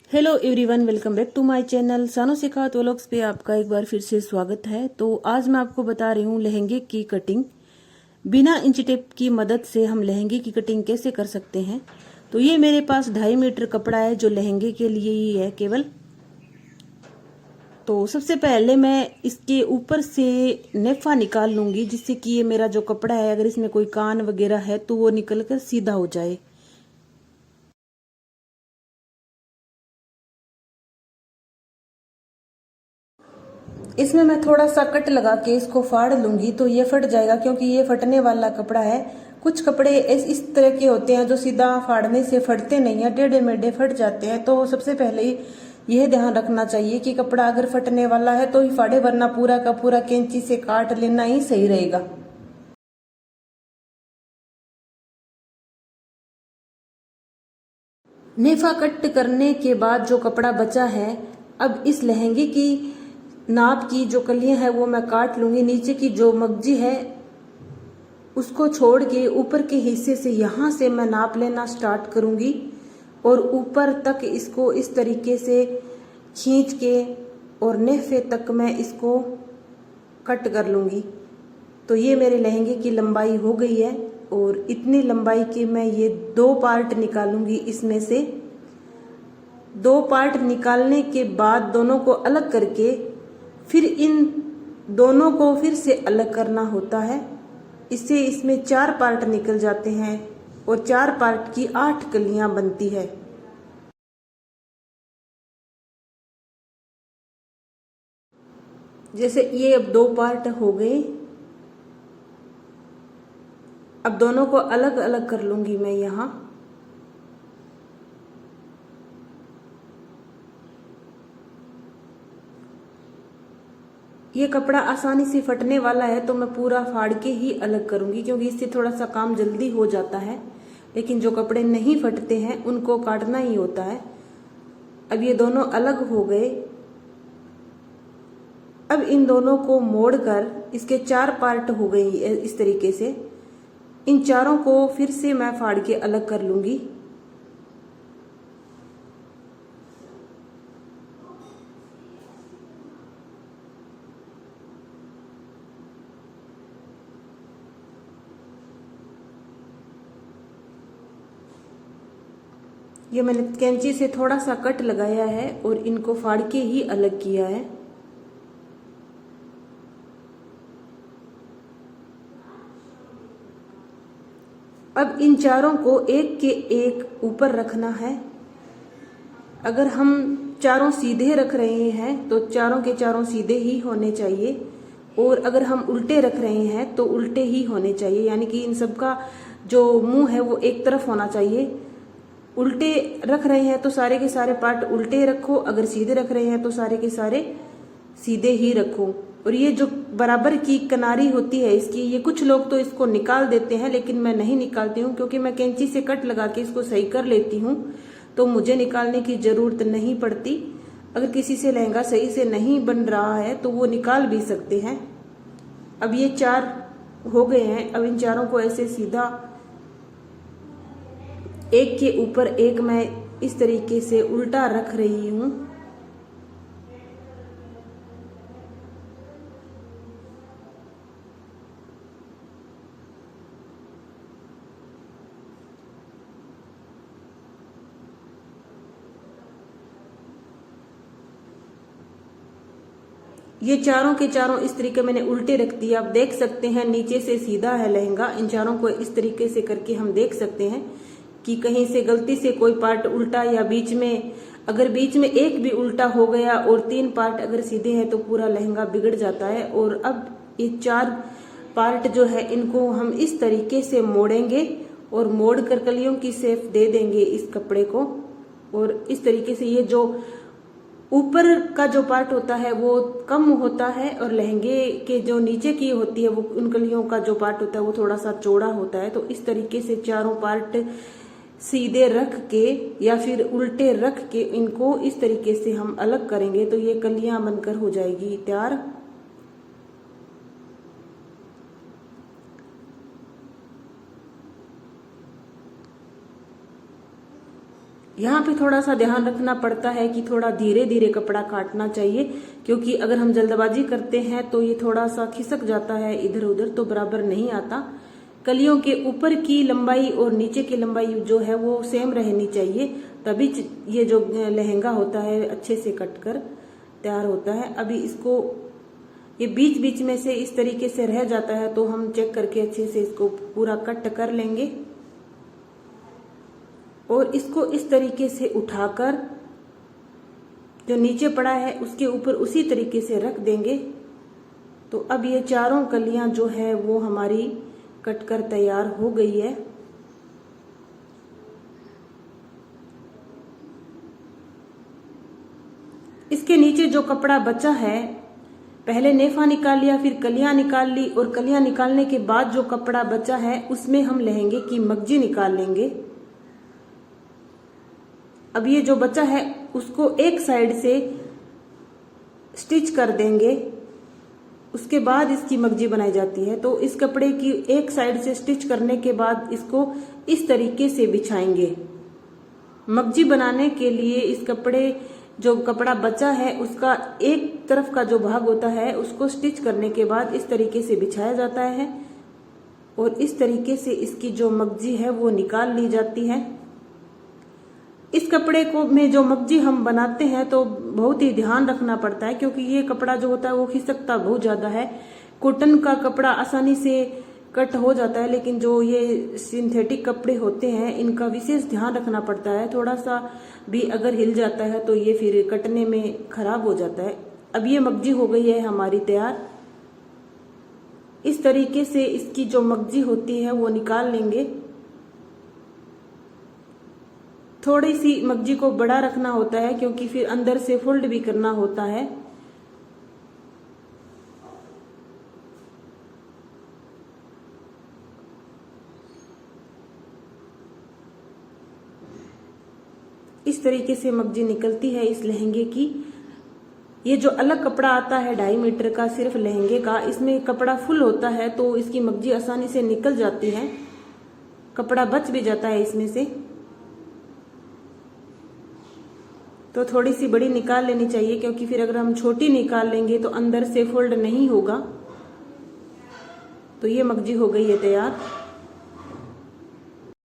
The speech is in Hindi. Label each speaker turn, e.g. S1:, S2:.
S1: Hello everyone, welcome back to my channel Sano Sikhat vlogs पे आपका एक बार फिर से स्वागत है। तो आज मैं आपको बता रही हूँ लहंगे की कटिंग। बिना इंची टेप की मदद से हम लहंगे की कटिंग कैसे कर सकते हैं। तो ये मेरे पास 2.5 मीटर कपड़ा है जो लहंगे के लिए ही है केवल। तो सबसे पहले मैं इसके ऊपर से नेफा निकाल लूंगी, जिससे कि ये मेरा जो कपड़ा है अगर इसमें कोई कान वगैरह है तो वो निकल कर सीधा हो जाए। इसमें मैं थोड़ा सा कट लगा के इसको फाड़ लूंगी तो ये फट जाएगा, क्योंकि ये फटने वाला कपड़ा है। कुछ कपड़े इस तरह के होते हैं जो सीधा फाड़ने से फटते नहीं है, टेढ़े मेढ़े फट जाते हैं। तो सबसे पहले यह ध्यान रखना चाहिए कि कपड़ा अगर फटने वाला है तो ही फाड़े, वरना पूरा का पूरा कैंची से काट लेना ही सही रहेगा। नेफा कट करने के बाद जो कपड़ा बचा है, अब इस लहंगे की नाप की जो कलियां है वो मैं काट लूंगी। नीचे की जो मगजी है उसको छोड़ के ऊपर के हिस्से से यहां से मैं नाप लेना स्टार्ट करूंगी और ऊपर तक इसको इस तरीके से खींच के और नेफे तक मैं इसको कट कर लूंगी। तो ये मेरे लहंगे की लंबाई हो गई है और इतनी लंबाई के मैं ये 2 पार्ट निकालूंगी। इसमें से 2 पार्ट निकालने के बाद दोनों को अलग करके फिर इन दोनों को फिर से अलग करना होता है। इससे इसमें 4 पार्ट निकल जाते हैं और 4 पार्ट की 8 कलियां बनती है। जैसे ये अब 2 पार्ट हो गए। अब दोनों को अलग अलग कर लूंगी मैं यहां। ये कपड़ा आसानी से फटने वाला है तो मैं पूरा फाड़ के ही अलग करूंगी, क्योंकि इससे थोड़ा सा काम जल्दी हो जाता है। लेकिन जो कपड़े नहीं फटते हैं उनको काटना ही होता है। अब ये दोनों अलग हो गए। अब इन दोनों को मोड़कर इसके 4 पार्ट हो गए इस तरीके से। इन चारों को फिर से मैं फाड़ के अलग कर लूंगी। ये मैंने कैंची से थोड़ा सा कट लगाया है और इनको फाड़ के ही अलग किया है। अब इन चारों को एक के एक ऊपर रखना है। अगर हम चारों सीधे रख रहे हैं तो चारों के चारों सीधे ही होने चाहिए, और अगर हम उल्टे रख रहे हैं तो उल्टे ही होने चाहिए। यानी कि इन सब का जो मुंह है वो एक तरफ होना चाहिए। उल्टे रख रहे हैं तो सारे के सारे पार्ट उल्टे रखो, अगर सीधे रख रहे हैं तो सारे के सारे सीधे ही रखो। और ये जो बराबर की किनारी होती है इसकी, ये कुछ लोग तो इसको निकाल देते हैं, लेकिन मैं नहीं निकालती हूँ, क्योंकि मैं कैंची से कट लगा के इसको सही कर लेती हूँ तो मुझे निकालने की जरूरत नहीं पड़ती। अगर किसी से लहंगा सही से नहीं बन रहा है तो वो निकाल भी सकते हैं। अब ये 4 हो गए हैं। अब इन चारों को ऐसे सीधा एक के ऊपर एक मैं इस तरीके से उल्टा रख रही हूं। ये चारों के चारों इस तरीके मैंने उल्टे रख दिए। आप देख सकते हैं नीचे से सीधा है लहंगा। इन चारों को इस तरीके से करके हम देख सकते हैं कि कहीं से गलती से कोई पार्ट उल्टा या बीच में, अगर बीच में एक भी उल्टा हो गया और 3 पार्ट अगर सीधे हैं तो पूरा लहंगा बिगड़ जाता है। और अब ये 4 पार्ट जो है इनको हम इस तरीके से मोड़ेंगे और मोड़ कर कलियों की शेप दे देंगे इस कपड़े को। और इस तरीके से ये जो ऊपर का जो पार्ट होता है वो कम होता है और लहंगे के जो नीचे की होती है वो उन कलियों का जो पार्ट होता है वो थोड़ा सा चौड़ा होता है। तो इस तरीके से चारों पार्ट सीधे रख के या फिर उल्टे रख के इनको इस तरीके से हम अलग करेंगे तो ये कलियां बनकर हो जाएगी तैयार। यहाँ पे थोड़ा सा ध्यान रखना पड़ता है कि थोड़ा धीरे धीरे कपड़ा काटना चाहिए, क्योंकि अगर हम जल्दबाजी करते हैं तो ये थोड़ा सा खिसक जाता है इधर उधर, तो बराबर नहीं आता। कलियों के ऊपर की लंबाई और नीचे की लंबाई जो है वो सेम रहनी चाहिए, तभी ये जो लहंगा होता है अच्छे से कटकर तैयार होता है। अभी इसको ये बीच बीच में से इस तरीके से रह जाता है, तो हम चेक करके अच्छे से इसको पूरा कट कर लेंगे और इसको इस तरीके से उठाकर जो नीचे पड़ा है उसके ऊपर उसी तरीके से रख देंगे। तो अब ये चारों कलियां जो है वो हमारी कटकर तैयार हो गई है। इसके नीचे जो कपड़ा बचा है, पहले नेफा निकाल लिया, फिर कलियां निकाल ली, और कलियां निकालने के बाद जो कपड़ा बचा है उसमें हम लहंगे की मगजी निकाल लेंगे। अब ये जो बचा है उसको एक साइड से स्टिच कर देंगे, उसके बाद इसकी मगजी बनाई जाती है। तो इस कपड़े की एक साइड से स्टिच करने के बाद इसको इस तरीके से बिछाएंगे। मगजी बनाने के लिए इस कपड़े जो कपड़ा बचा है उसका एक तरफ का जो भाग होता है उसको स्टिच करने के बाद इस तरीके से बिछाया जाता है और इस तरीके से इसकी जो मगजी है वो निकाल ली जाती है। इस कपड़े को में जो मगजी हम बनाते हैं तो बहुत ही ध्यान रखना पड़ता है, क्योंकि ये कपड़ा जो होता है वो खिसकता बहुत ज्यादा है। कॉटन का कपड़ा आसानी से कट हो जाता है, लेकिन जो ये सिंथेटिक कपड़े होते हैं इनका विशेष ध्यान रखना पड़ता है। थोड़ा सा भी अगर हिल जाता है तो ये फिर कटने में खराब हो जाता है। अब ये मगजी हो गई है हमारी तैयार। इस तरीके से इसकी जो मगजी होती है वो निकाल लेंगे। थोड़ी सी मगजी को बड़ा रखना होता है, क्योंकि फिर अंदर से फोल्ड भी करना होता है। इस तरीके से मगजी निकलती है इस लहंगे की। ये जो अलग कपड़ा आता है 2.5 मीटर का सिर्फ लहंगे का, इसमें कपड़ा फुल होता है तो इसकी मगजी आसानी से निकल जाती है, कपड़ा बच भी जाता है इसमें से। तो थोड़ी सी बड़ी निकाल लेनी चाहिए, क्योंकि फिर अगर हम छोटी निकाल लेंगे तो अंदर से फोल्ड नहीं होगा। तो ये मगजी हो गई है तैयार।